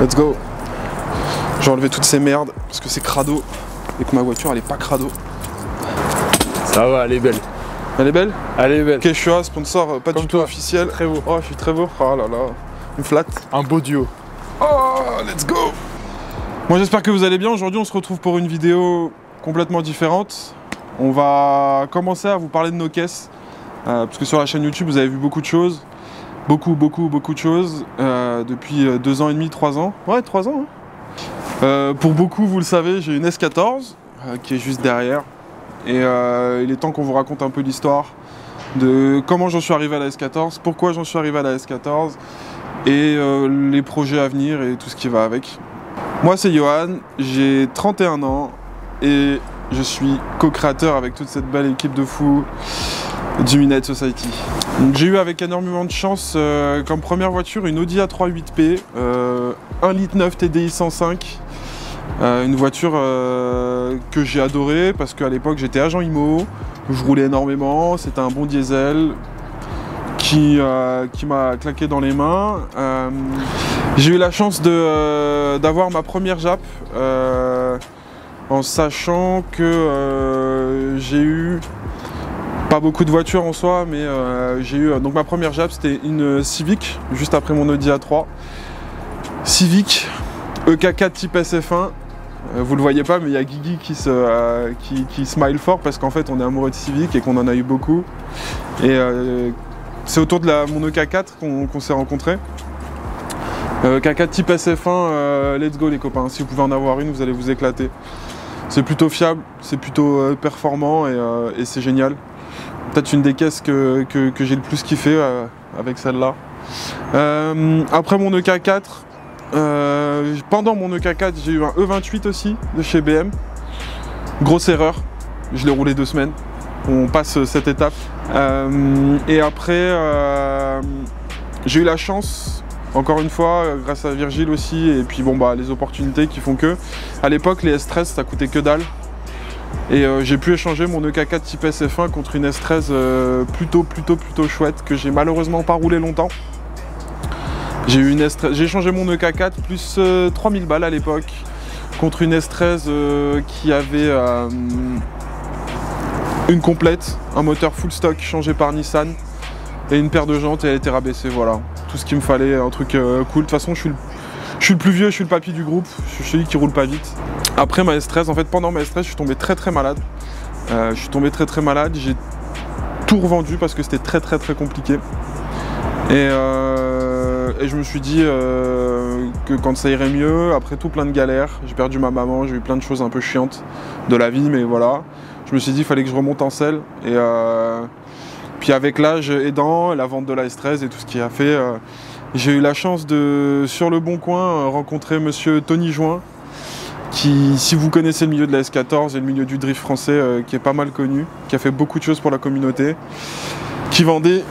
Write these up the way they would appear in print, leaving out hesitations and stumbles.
Let's go. J'ai enlevé toutes ces merdes parce que c'est crado et que ma voiture elle est pas crado. Ça va, elle est belle. Elle est belle? Elle est belle. Quechua, sponsor pas du tout officiel. Très beau. Oh, je suis très beau. Oh là là. Une flatte. Un beau duo. Oh, let's go. Moi j'espère que vous allez bien. Aujourd'hui on se retrouve pour une vidéo complètement différente. On va commencer à vous parler de nos caisses. Parce que sur la chaîne YouTube vous avez vu beaucoup de choses. Beaucoup de choses. Depuis 2 ans et demi, 3 ans. Ouais, 3 ans. Hein. Pour beaucoup, vous le savez, j'ai une S14 qui est juste derrière. Et il est temps qu'on vous raconte un peu l'histoire de comment j'en suis arrivé à la S14, pourquoi j'en suis arrivé à la S14 et les projets à venir et tout ce qui va avec. Moi c'est Johan, j'ai 31 ans et je suis co-créateur avec toute cette belle équipe de fous du Midnight Society. J'ai eu avec énormément de chance comme première voiture une Audi A3 8P, 1,9 litre TDI 105. Une voiture que j'ai adorée parce qu'à l'époque j'étais agent IMO, je roulais énormément, c'était un bon diesel qui m'a claqué dans les mains. J'ai eu la chance d'avoir ma première JAP en sachant que j'ai eu pas beaucoup de voitures en soi, mais j'ai eu donc ma première JAP, c'était une Civic juste après mon Audi A3. Civic EK4 type SF1, vous le voyez pas mais il y a Guigui qui smile fort parce qu'en fait on est amoureux de Civic et qu'on en a eu beaucoup. Et c'est autour de mon EK4 qu'on s'est rencontrés. EK4 type SF1, let's go les copains, si vous pouvez en avoir une vous allez vous éclater. C'est plutôt fiable, c'est plutôt performant et c'est génial. Peut-être une des caisses que j'ai le plus kiffé avec celle-là. Après mon EK4, pendant mon EK4, j'ai eu un E28 aussi de chez BM. Grosse erreur, je l'ai roulé 2 semaines. On passe cette étape. Et après, j'ai eu la chance, encore une fois, grâce à Virgile aussi, et puis bon bah les opportunités qui font que. À l'époque, les S13 ça coûtait que dalle. Et j'ai pu échanger mon EK4 type SF1 contre une S13 plutôt chouette que j'ai malheureusement pas roulé longtemps. J'ai échangé mon EK4 plus 3000 balles à l'époque contre une S13 qui avait une complète, un moteur full stock changé par Nissan et une paire de jantes et elle était rabaissée, voilà. Tout ce qu'il me fallait, un truc cool. De toute façon, je suis le plus vieux, je suis le papy du groupe, je suis celui qui roule pas vite. Après ma S13, en fait pendant ma S13, je suis tombé très malade. J'ai tout revendu parce que c'était très compliqué. Et je me suis dit que quand ça irait mieux, après tout plein de galères, j'ai perdu ma maman, j'ai eu plein de choses un peu chiantes de la vie, mais voilà. Je me suis dit qu'il fallait que je remonte en selle. Et puis avec l'âge aidant, la vente de la S13 et tout ce qui a fait, j'ai eu la chance de, sur le Bon Coin, rencontrer monsieur Tony Join, qui, si vous connaissez le milieu de la S14 et le milieu du drift français, qui est pas mal connu, qui a fait beaucoup de choses pour la communauté, qui vendait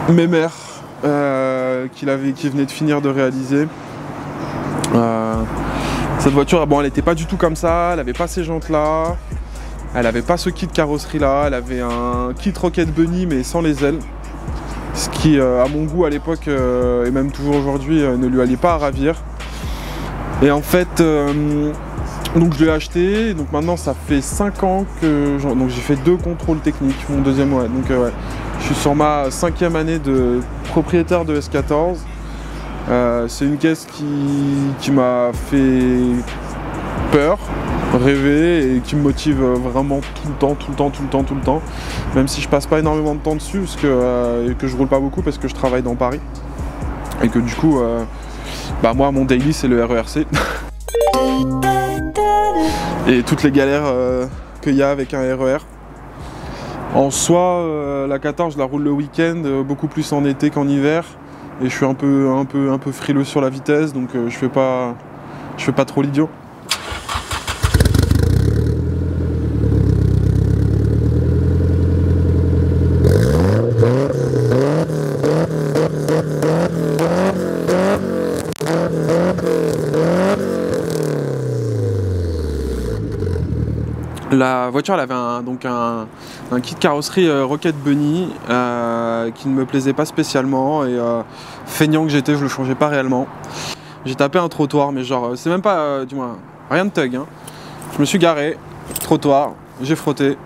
mes mères, qui venait de finir de réaliser. Cette voiture, bon, elle n'était pas du tout comme ça, elle n'avait pas ces jantes là, elle n'avait pas ce kit carrosserie là, elle avait un kit Rocket Bunny mais sans les ailes. Ce qui, à mon goût à l'époque, et même toujours aujourd'hui, ne lui allait pas à ravir. Et en fait, donc je l'ai acheté, donc maintenant ça fait 5 ans que donc j'ai fait 2 contrôles techniques, mon deuxième, ouais. Donc ouais, je suis sur ma 5e année de propriétaire de S14. C'est une caisse qui m'a fait peur, rêver et qui me motive vraiment tout le temps. Même si je passe pas énormément de temps dessus, parce que je roule pas beaucoup parce que je travaille dans Paris. Et que du coup, bah moi mon daily c'est le RERC. Et toutes les galères qu'il y a avec un RER. En soi, la 14 je la roule le week-end, beaucoup plus en été qu'en hiver. Et je suis un peu frileux sur la vitesse, donc je fais pas trop l'idiot. La voiture elle avait un kit carrosserie Rocket Bunny qui ne me plaisait pas spécialement et feignant que j'étais je le changeais pas réellement. j'ai tapé un trottoir, mais genre, c'est même pas, du moins, rien de thug. Hein. Je me suis garé, trottoir, j'ai frotté,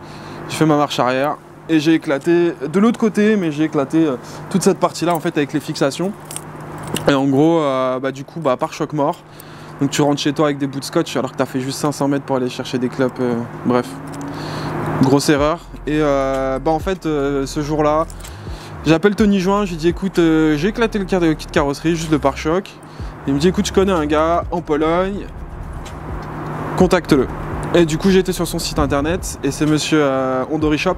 j'ai fait ma marche arrière et j'ai éclaté de l'autre côté, mais j'ai éclaté toute cette partie-là en fait avec les fixations. Et en gros, du coup, pare-choc mort. Donc tu rentres chez toi avec des bouts de scotch alors que tu as fait juste 500 mètres pour aller chercher des clopes. Bref, grosse erreur. Et en fait, ce jour-là, j'appelle Tony Join, je lui dis écoute, j'ai éclaté le kit de carrosserie, juste le pare-choc. Il me dit écoute, je connais un gars en Pologne, contacte-le. Et du coup, j'ai été sur son site internet et c'est monsieur Ondori Shop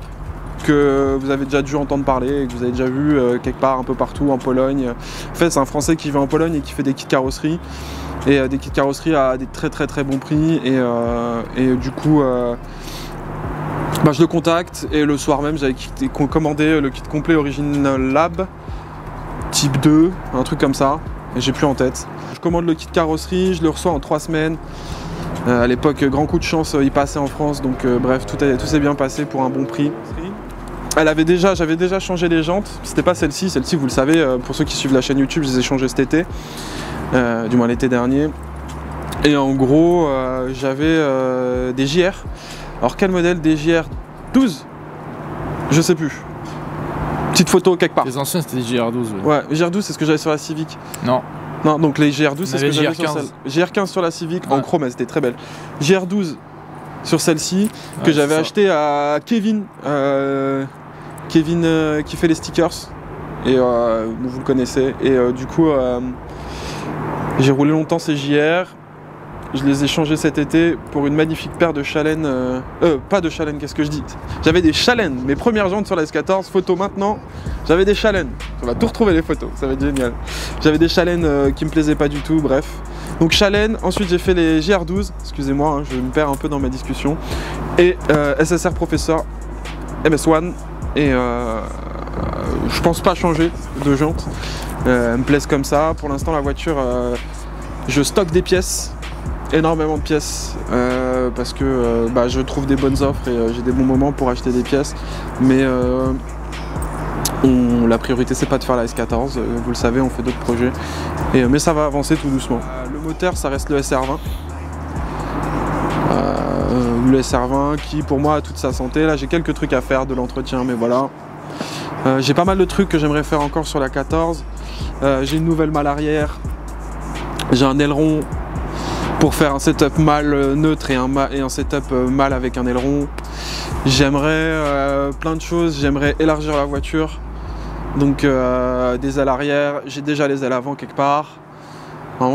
que vous avez déjà dû entendre parler et que vous avez déjà vu quelque part un peu partout en Pologne. En fait, c'est un Français qui vit en Pologne et qui fait des kits de carrosserie. Et des kits de carrosserie à des très bons prix. Et du coup, je le contacte et le soir même, j'avais commandé le kit complet Original Lab, type 2, un truc comme ça. Et j'ai plus en tête. Je commande le kit de carrosserie, je le reçois en 3 semaines. À l'époque, grand coup de chance, il passait en France. Donc bref, tout s'est bien passé pour un bon prix. J'avais déjà changé les jantes, c'était pas celle-ci, vous le savez, pour ceux qui suivent la chaîne YouTube, je les ai changées cet été, du moins l'été dernier. Et en gros, j'avais des JR. Alors quel modèle? Des JR 12? Je sais plus. Petite photo quelque part. Les anciens c'était des JR12. Ouais, JR12 c'est ce que j'avais sur la Civic. Non. Non, donc les JR12 c'est ce que j'avais sur celle. JR15 sur la Civic, en chrome, elle était très belle. JR12 sur celle-ci, que j'avais acheté à Kevin. Kevin qui fait les stickers et vous le connaissez et du coup j'ai roulé longtemps ces JR, je les ai changés cet été pour une magnifique paire de Chalène, pas de Chalène, qu'est-ce que je dis, j'avais des Chalène, mes premières jantes sur la S14, photo maintenant, j'avais des Chalène, on va tout retrouver les photos, ça va être génial, j'avais des Chalène qui me plaisaient pas du tout, bref, donc Chalène, ensuite j'ai fait les JR12, excusez-moi, hein, je me perds un peu dans ma discussion, et SSR Professeur MS1. Et je pense pas changer de jante, elle me plaise comme ça. Pour l'instant la voiture, je stocke des pièces, énormément de pièces, parce que je trouve des bonnes offres et j'ai des bons moments pour acheter des pièces. Mais la priorité c'est pas de faire la S14, vous le savez, on fait d'autres projets. Mais ça va avancer tout doucement. Le moteur ça reste le SR20. Le SR20 qui pour moi a toute sa santé. Là j'ai quelques trucs à faire, de l'entretien, mais voilà. J'ai pas mal de trucs que j'aimerais faire encore sur la 14. J'ai une nouvelle malle arrière. J'ai un aileron pour faire un setup malle neutre et un setup malle avec un aileron. J'aimerais plein de choses. J'aimerais élargir la voiture. Donc des ailes arrière. J'ai déjà les ailes avant quelque part.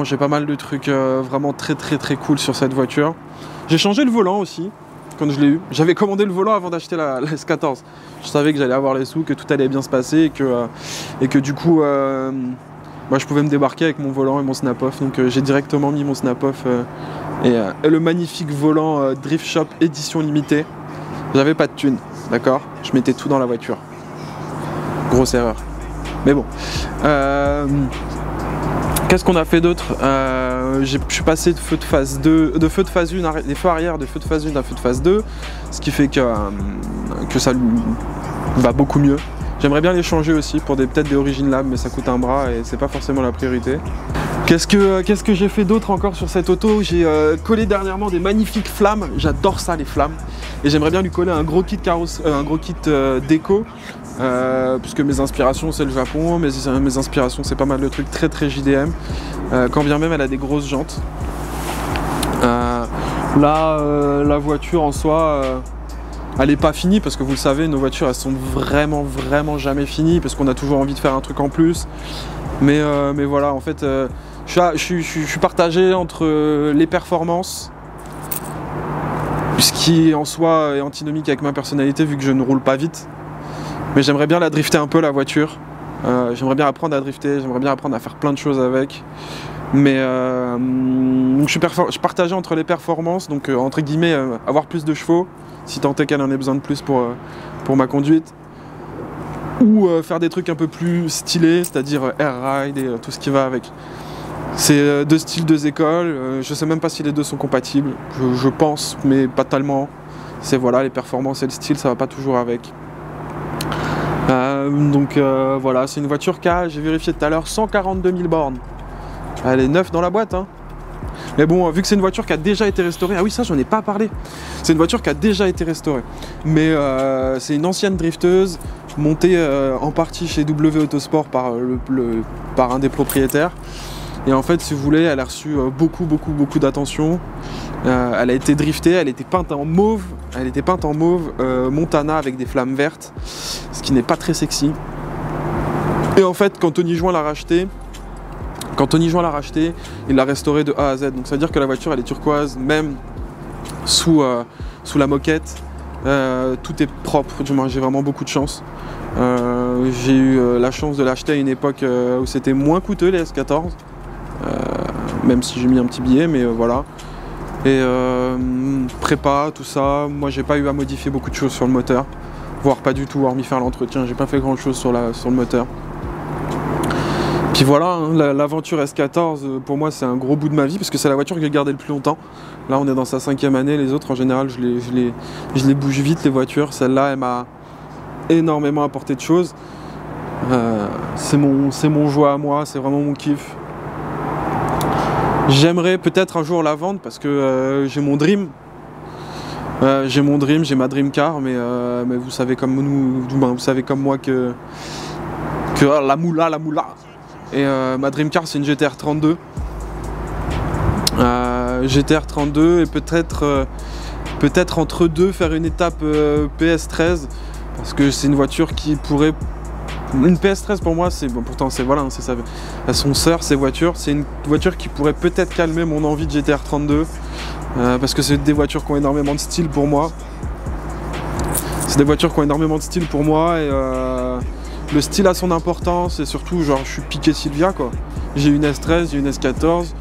J'ai pas mal de trucs vraiment très cool sur cette voiture. J'ai changé le volant aussi, quand je l'ai eu. J'avais commandé le volant avant d'acheter la S14. Je savais que j'allais avoir les sous, que tout allait bien se passer et que du coup, je pouvais me débarquer avec mon volant et mon snap-off. Donc j'ai directement mis mon snap-off et le magnifique volant Drift Shop édition limitée. J'avais pas de thune, d'accord? Je mettais tout dans la voiture. Grosse erreur. Mais bon. Qu'est-ce qu'on a fait d'autre? Je suis passé de feu de phase 2, de feu de phase 1, des feux arrière de feu de phase 1 à feu de phase 2, ce qui fait que ça va beaucoup mieux. J'aimerais bien les changer aussi pour peut-être des Origin Lab, mais ça coûte un bras et c'est pas forcément la priorité. Qu'est-ce que j'ai fait d'autre encore sur cette auto? J'ai collé dernièrement des magnifiques flammes, j'adore ça les flammes, et j'aimerais bien lui coller un gros kit déco. Puisque mes inspirations c'est le Japon, mes inspirations c'est pas mal de trucs très JDM, quand bien même elle a des grosses jantes. La voiture en soi, elle est pas finie parce que vous le savez, nos voitures elles sont vraiment jamais finies parce qu'on a toujours envie de faire un truc en plus. Mais voilà, en fait, je suis partagé entre les performances, ce qui en soi est antinomique avec ma personnalité vu que je ne roule pas vite. Mais j'aimerais bien la drifter un peu la voiture, j'aimerais bien apprendre à drifter, j'aimerais bien apprendre à faire plein de choses avec. Mais donc je suis partagé entre les performances, donc entre guillemets avoir plus de chevaux, si tant est qu'elle en ait besoin de plus pour ma conduite. Ou faire des trucs un peu plus stylés, c'est-à-dire air ride et tout ce qui va avec. C'est deux styles, deux écoles, je sais même pas si les deux sont compatibles, je pense, mais pas tellement. C'est voilà, les performances et le style, ça va pas toujours avec. Donc voilà, c'est une voiture qui a, j'ai vérifié tout à l'heure, 142 000 bornes. Elle est neuve dans la boîte, hein. Mais bon, vu que c'est une voiture qui a déjà été restaurée, ah oui, ça j'en ai pas parlé. C'est une voiture qui a déjà été restaurée. Mais c'est une ancienne drifteuse, montée en partie chez W Autosport par un des propriétaires. Et en fait, si vous voulez, elle a reçu beaucoup d'attention. Elle a été driftée, elle était peinte en mauve. Montana avec des flammes vertes, ce qui n'est pas très sexy. Et en fait, quand Tony Join l'a racheté, il l'a restaurée de A à Z. Donc ça veut dire que la voiture elle est turquoise, même sous la moquette. Tout est propre, j'ai vraiment beaucoup de chance. J'ai eu la chance de l'acheter à une époque où c'était moins coûteux les S14. Même si j'ai mis un petit billet, mais voilà. Et prépa, tout ça, moi j'ai pas eu à modifier beaucoup de choses sur le moteur. Voire pas du tout, hormis faire l'entretien, j'ai pas fait grand chose sur le moteur. Puis voilà, hein, l'aventure S14 pour moi c'est un gros bout de ma vie parce que c'est la voiture que j'ai gardée le plus longtemps. Là on est dans sa 5e année, les autres en général je les bouge vite les voitures. Celle-là elle m'a énormément apporté de choses. C'est mon joie à moi, c'est vraiment mon kiff. J'aimerais peut-être un jour la vendre parce que j'ai mon dream. J'ai ma dream car, mais vous savez comme vous savez comme moi que la moula. Et ma dream car c'est une GTR 32. GTR 32 et peut-être entre deux faire une étape PS13 parce que c'est une voiture qui pourrait. Une PS13 pour moi c'est bon, pourtant c'est voilà, c'est ça. À son sœur ces voitures, c'est une voiture qui pourrait peut-être calmer mon envie de GTR 32 parce que c'est des voitures qui ont énormément de style pour moi. C'est des voitures qui ont énormément de style pour moi et le style a son importance et surtout genre je suis piqué Silvia quoi. J'ai une S13, j'ai une S14.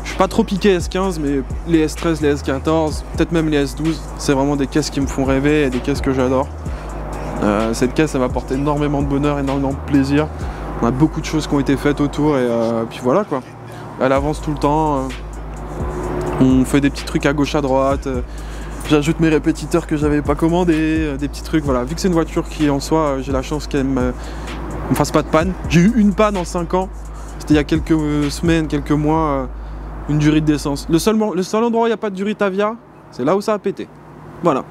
Je suis pas trop piqué S15 mais les S13, les S14, peut-être même les S12, c'est vraiment des caisses qui me font rêver et des caisses que j'adore. Cette caisse elle m'apporte énormément de bonheur, énormément de plaisir. On a beaucoup de choses qui ont été faites autour et puis voilà quoi. Elle avance tout le temps. On fait des petits trucs à gauche à droite. J'ajoute mes répétiteurs que j'avais pas commandés, des petits trucs, voilà. Vu que c'est une voiture qui en soi, j'ai la chance qu'elle me fasse pas de panne. J'ai eu une panne en 5 ans, c'était il y a quelques semaines, quelques mois, une durite d'essence. Le seul endroit où il n'y a pas de durite Avia, c'est là où ça a pété. Voilà.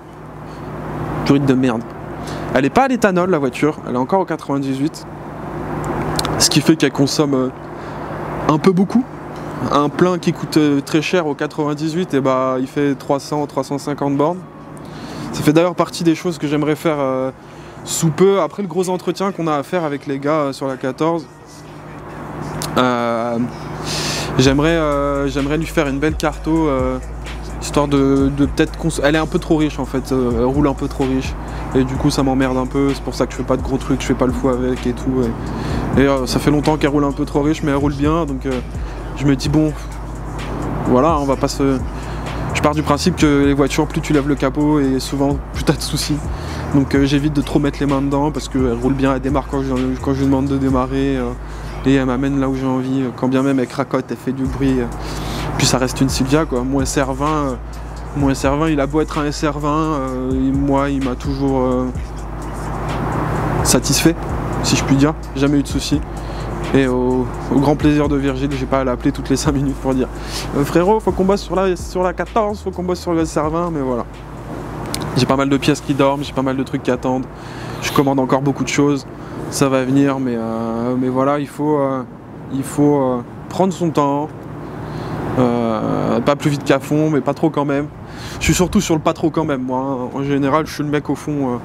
Durite de merde. Elle n'est pas à l'éthanol la voiture, elle est encore au 98. Ce qui fait qu'elle consomme un peu beaucoup. Un plein qui coûte très cher au 98, et bah il fait 300-350 bornes. Ça fait d'ailleurs partie des choses que j'aimerais faire sous peu, après le gros entretien qu'on a à faire avec les gars sur la 14. J'aimerais lui faire une belle carto, histoire de peut-être... Elle est un peu trop riche en fait, elle roule un peu trop riche. Et du coup ça m'emmerde un peu, c'est pour ça que je fais pas de gros trucs, je fais pas le fou avec et tout. Et ça fait longtemps qu'elle roule un peu trop riche, mais elle roule bien, donc... je me dis bon, voilà, on va pas se... Je pars du principe que les voitures, plus tu lèves le capot et souvent plus t'as de soucis. Donc j'évite de trop mettre les mains dedans parce qu'elle roule bien, elle démarre quand je lui demande de démarrer et elle m'amène là où j'ai envie. Quand bien même elle cracote, elle fait du bruit. Puis ça reste une Silvia quoi. Mon SR20, il a beau être un SR20, moi il m'a toujours satisfait, si je puis dire. Jamais eu de soucis. Et au grand plaisir de Virgile, j'ai pas à l'appeler toutes les 5 minutes pour dire frérot, faut qu'on bosse sur la 14, faut qu'on bosse sur le SR20, mais voilà. J'ai pas mal de pièces qui dorment, j'ai pas mal de trucs qui attendent. Je commande encore beaucoup de choses, ça va venir, mais voilà, il faut prendre son temps. Pas plus vite qu'à fond, mais pas trop quand même. Je suis surtout sur le pas trop quand même, moi. Hein. En général, je suis le mec au fond.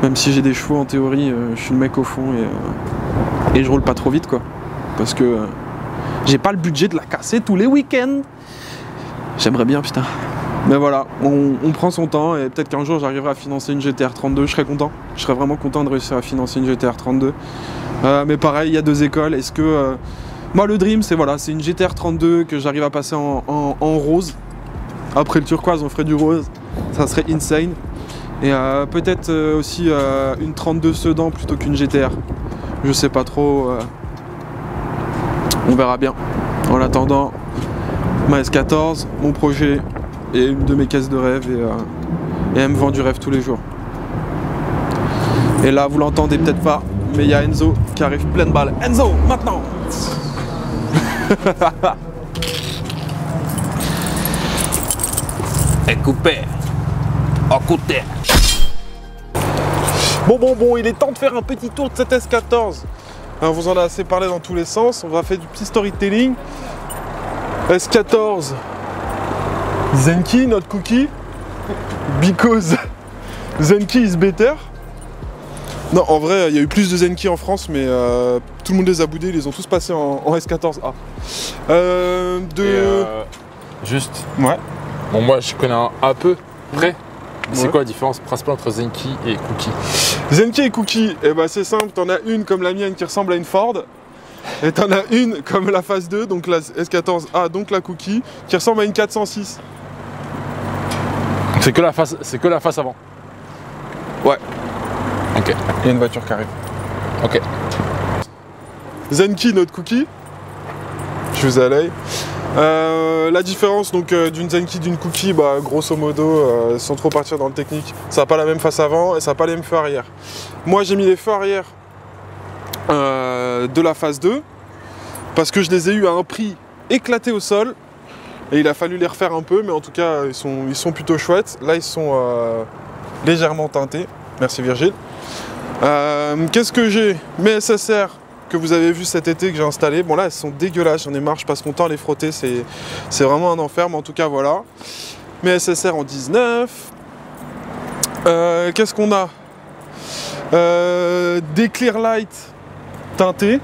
Même si j'ai des chevaux en théorie, je suis le mec au fond et je roule pas trop vite quoi. Parce que j'ai pas le budget de la casser tous les week-ends. J'aimerais bien putain. Mais voilà, on prend son temps et peut-être qu'un jour j'arriverai à financer une GTR 32, je serais content. Je serais vraiment content de réussir à financer une GTR 32. Mais pareil, il y a 2 écoles. Est-ce que... moi le dream c'est voilà, c'est une GTR 32 que j'arrive à passer en rose. Après le turquoise on ferait du rose. Ça serait insane. Et peut-être aussi une 32 sedan plutôt qu'une GTR. Je sais pas trop. On verra bien. En attendant, ma S14, mon projet et une de mes caisses de rêve et elle me vend du rêve tous les jours. Et là vous l'entendez peut-être pas, mais il y a Enzo qui arrive pleine balle. Enzo, maintenant! Et coupé. En côté. Bon, il est temps de faire un petit tour de cette S14. Alors, vous en avez assez parlé dans tous les sens. On va faire du petit storytelling. S14. Zenki, not cookie. Because Zenki is better. Non, en vrai, il y a eu plus de Zenki en France, mais tout le monde les a boudés, ils les ont tous passés en S14A. Juste. Ouais. Bon, moi, je connais un peu près. C'est Ouais. quoi la différence principale entre Zenki et Cookie? Zenki et Cookie, eh ben, c'est simple, t'en as une comme la mienne qui ressemble à une Ford, et t'en as une comme la phase 2, donc la S14A, donc la Cookie, qui ressemble à une 406. C'est que la face avant. Ouais. Ok. Il y a une voiture qui arrive. Ok. Zenki, notre Cookie. Je vous ai à l'œil. La différence donc d'une Zenki d'une Cookie, bah, grosso modo, sans trop partir dans le technique, ça n'a pas la même face avant et ça n'a pas les mêmes feux arrière. Moi j'ai mis les feux arrière de la phase 2 parce que je les ai eu à un prix éclaté au sol et il a fallu les refaire un peu, mais en tout cas ils sont plutôt chouettes. Là ils sont légèrement teintés. Merci Virgile. Qu'est-ce que j'ai? Mes SSR que vous avez vu cet été que j'ai installé. Bon là elles sont dégueulasses, j'en ai marre, je passe mon temps à les frotter, c'est vraiment un enfer, mais en tout cas voilà. Mes SSR en 19. Qu'est-ce qu'on a? Des clear light teintés.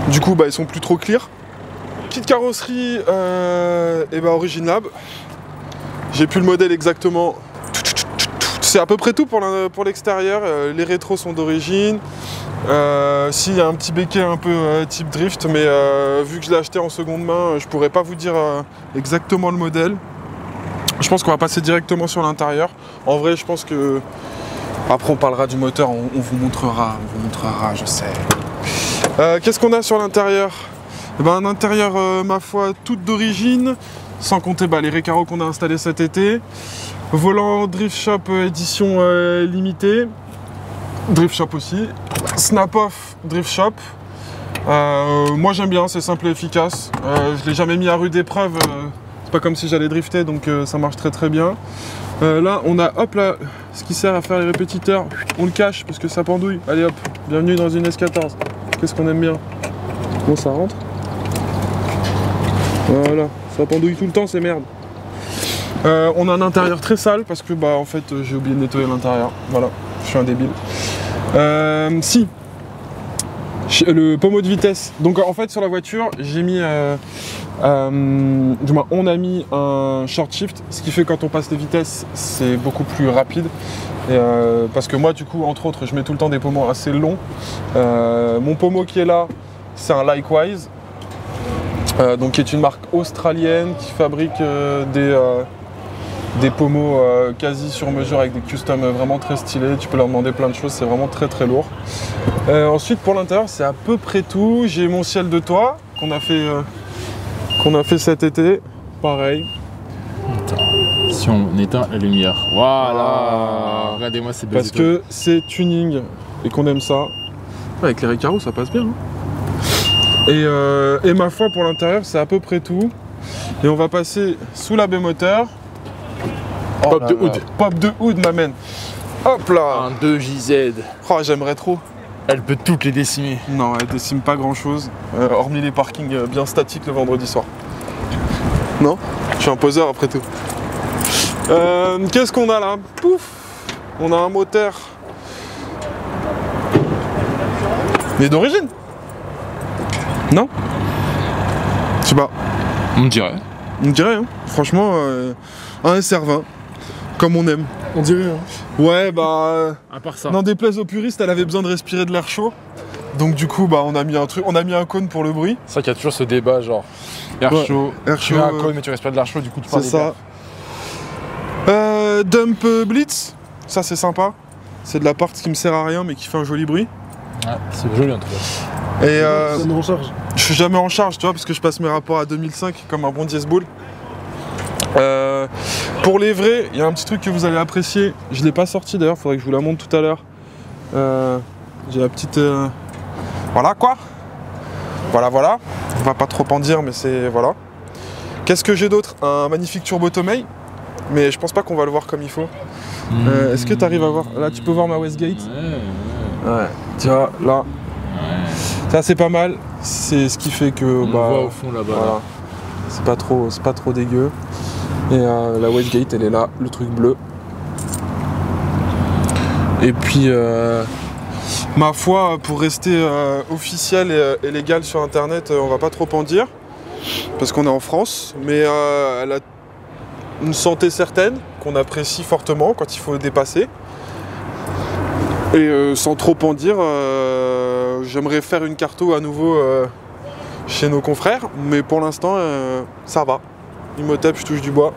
Du coup bah ils sont plus trop clear. Kit carrosserie et bah Origin Lab. J'ai plus le modèle exactement. C'est à peu près tout pour l'extérieur. Les rétros sont d'origine. S'il y a un petit béquet un peu type drift, mais vu que je l'ai acheté en seconde main, je pourrais pas vous dire exactement le modèle. Je pense qu'on va passer directement sur l'intérieur. En vrai, je pense que après on parlera du moteur, on vous montrera, je sais. Qu'est-ce qu'on a sur l'intérieur? Eh ben, un intérieur, ma foi, toute d'origine, sans compter les récaros qu'on a installés cet été. Volant Drift Shop édition limitée. Drift Shop aussi. Snap Off Drift Shop. Moi j'aime bien, c'est simple et efficace. Je l'ai jamais mis à rude épreuve. C'est pas comme si j'allais drifter, donc ça marche très très bien. Là on a hop là ce qui sert à faire les répétiteurs. On le cache parce que ça pendouille. Allez hop, bienvenue dans une S14. Qu'est-ce qu'on aime bien? Bon ça rentre. Voilà, ça pendouille tout le temps, c'est merde. On a un intérieur très sale parce que en fait j'ai oublié de nettoyer l'intérieur. Voilà, je suis un débile. Si le pommeau de vitesse. Donc en fait sur la voiture j'ai mis du moins on a mis un short shift, ce qui fait quand on passe les vitesses c'est beaucoup plus rapide. Et parce que moi du coup entre autres je mets tout le temps des pommeaux assez longs. Mon pommeau qui est là c'est un Likewise, donc qui est une marque australienne qui fabrique des pommeaux quasi sur mesure avec des customs vraiment très stylés. Tu peux leur demander plein de choses, c'est vraiment très très lourd. Ensuite pour l'intérieur c'est à peu près tout. J'ai mon ciel de toit qu'on a fait cet été, pareil. Attends. Si on éteint la lumière, voilà. Regardez-moi ces belles parce étoiles. que c'est tuning et qu'on aime ça. Avec les récaros ça passe bien. Et ma foi pour l'intérieur c'est à peu près tout. Et on va passer sous la baie moteur. Pop de hood. Pop de hood m'amène. Hop là. Un 2JZ. Oh j'aimerais trop. Elle peut toutes les décimer. Non, elle décime pas grand chose, hormis les parkings bien statiques le vendredi soir. Non? Je suis un poseur après tout. Qu'est-ce qu'on a là? Pouf! On a un moteur. Mais d'origine? Non? Je sais pas. On dirait. On dirait, hein. Franchement, un SR20. Comme on aime. On dirait. Hein. Ouais, à part ça. n'en déplaise aux puristes, elle avait besoin de respirer de l'air chaud. Donc du coup, on a mis un truc, on a mis un cône pour le bruit. C'est vrai qu'il y a toujours ce débat, genre air chaud. Air Tu chaud, mets un cône, mais tu respires de l'air chaud, du coup tu parles c'est ça. Dump Blitz, ça c'est sympa. C'est de la part qui me sert à rien, mais qui fait un joli bruit. Ouais, c'est joli en tout cas. Et en charge. je suis jamais en charge, tu vois, parce que je passe mes rapports à 2005 comme un bon diesel. Pour les vrais, il y a un petit truc que vous allez apprécier. Je l'ai pas sorti d'ailleurs, faudrait que je vous la montre tout à l'heure. J'ai la petite. Voilà quoi. Voilà, voilà. On va pas trop en dire, mais c'est... Voilà. Qu'est-ce que j'ai d'autre? Un magnifique turbo Tomei. Mais je pense pas qu'on va le voir comme il faut. Est-ce que tu arrives à voir? Là, tu peux voir ma Westgate. Ouais. Tu vois, là. Ouais. Ça, c'est pas mal. C'est ce qui fait que... On voit au fond là-bas. Voilà. C'est pas trop dégueu. Et la Westgate, elle est là, le truc bleu. Et puis, ma foi, pour rester officiel et légal sur Internet, on va pas trop en dire. Parce qu'on est en France. Mais elle a une santé certaine, qu'on apprécie fortement quand il faut dépasser. Et sans trop en dire, j'aimerais faire une carto à nouveau chez nos confrères. Mais pour l'instant, ça va. Imhotep, je touche du bois.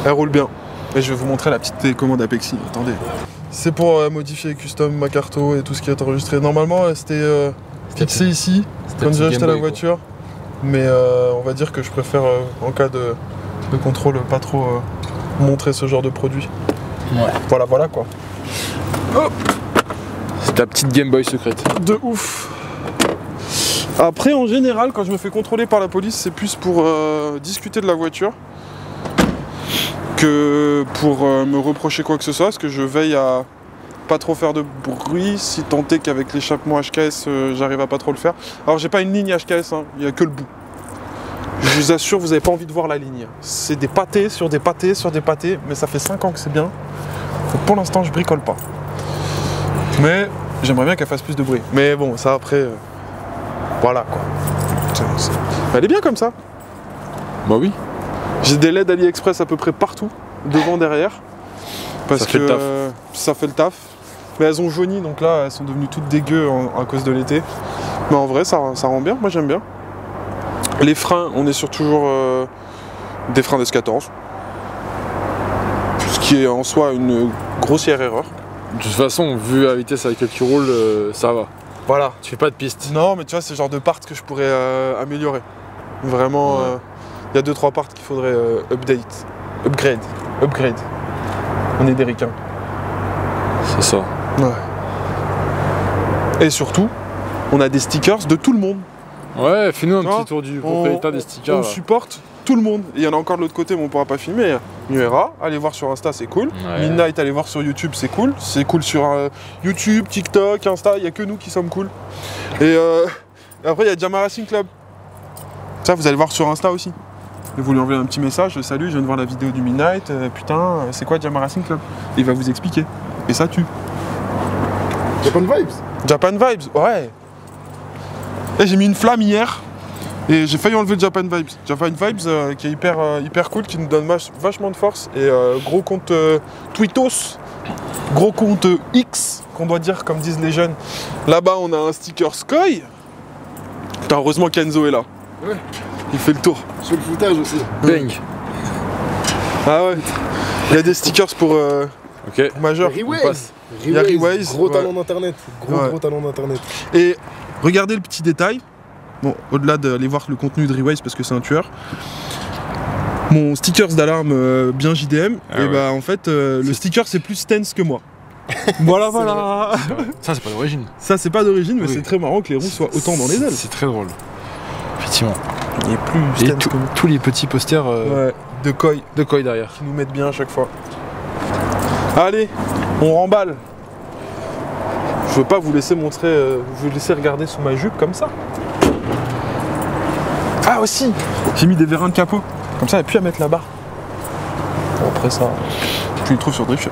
Elle roule bien. Et je vais vous montrer la petite télécommande Apexi. Attendez. C'est pour modifier custom ma carto et tout ce qui est enregistré. Normalement, c'était fixé ici quand j'ai acheté la voiture. Mais on va dire que je préfère, en cas de contrôle, pas trop montrer ce genre de produit. Ouais. Voilà, voilà quoi. Hop. C'est ta petite Game Boy secrète. De ouf. Après, en général, quand je me fais contrôler par la police, c'est plus pour discuter de la voiture que pour me reprocher quoi que ce soit, parce que je veille à pas trop faire de bruit, si tant est qu'avec l'échappement HKS, j'arrive à pas trop le faire. Alors, j'ai pas une ligne HKS, hein, il y a que le bout. Je vous assure, vous n'avez pas envie de voir la ligne. C'est des pâtés sur des pâtés sur des pâtés, mais ça fait 5 ans que c'est bien. Donc, pour l'instant, je bricole pas. Mais j'aimerais bien qu'elle fasse plus de bruit. Mais bon, ça après, voilà quoi. Elle est bien comme ça. Bah oui. J'ai des LED AliExpress à peu près partout, devant, derrière. Parce ça fait le taf. Ça fait le taf. Mais elles ont jauni, donc là, elles sont devenues toutes dégueu à cause de l'été. Mais en vrai, ça rend bien. Moi, j'aime bien. Les freins, on est sur toujours des freins d'S14. Ce qui est en soi une grossière erreur. De toute façon, vu la vitesse à laquelle tu roules, ça va. Voilà. Tu fais pas de piste. Non, mais tu vois, c'est le genre de part que je pourrais améliorer. Vraiment, il y a 2-3 parts qu'il faudrait upgrade. On est des ricains. C'est ça. Ouais. Et surtout, on a des stickers de tout le monde. Ouais, fais-nous un petit tour du propriétaire des stickers. On supporte tout le monde. Il y en a encore de l'autre côté, mais on pourra pas filmer. Nuera, allez voir sur Insta, c'est cool. Ouais. Midnight, allez voir sur YouTube, c'est cool. C'est cool sur YouTube, TikTok, Insta, il n'y a que nous qui sommes cool. Et après, il y a Jama Racing Club. Ça, vous allez voir sur Insta aussi. Et vous lui envoyez un petit message, salut, je viens de voir la vidéo du Midnight, putain, c'est quoi Jama Racing Club? Il va vous expliquer. Et ça tue. Japan Vibes. Japan Vibes, ouais. Et j'ai mis une flamme hier. Et j'ai failli enlever Japan Vibes. Japan Vibes qui est hyper cool, qui nous donne vachement de force. Et gros compte Twitos, gros compte X, qu'on doit dire comme disent les jeunes. Là-bas, on a un sticker Sky. Putain, heureusement Kenzo est là. Ouais. Il fait le tour. Sur le footage aussi. Bang. Ah ouais. Il y a des stickers pour majeurs. Il y a Reways, gros ouais. talent d'internet. Gros talent d'internet. Et regardez le petit détail. Bon, au-delà d'aller voir le contenu de Reways parce que c'est un tueur. Mon stickers d'alarme bien JDM, et bah en fait le sticker c'est plus stance que moi. Voilà. Ça c'est pas d'origine. Ça c'est pas d'origine, mais c'est très marrant que les roues soient autant dans les ailes. C'est très drôle. Effectivement. Il est plus stance que moi. Tous les petits posters de Koi derrière. Qui nous mettent bien à chaque fois. Allez, on remballe. Je veux pas vous laisser montrer, vous laisser regarder sous ma jupe comme ça. Ah aussi, j'ai mis des vérins de capot. Comme ça, il n'y a plus à mettre la barre. Bon, après ça, tu les trouves sur Drift Shop.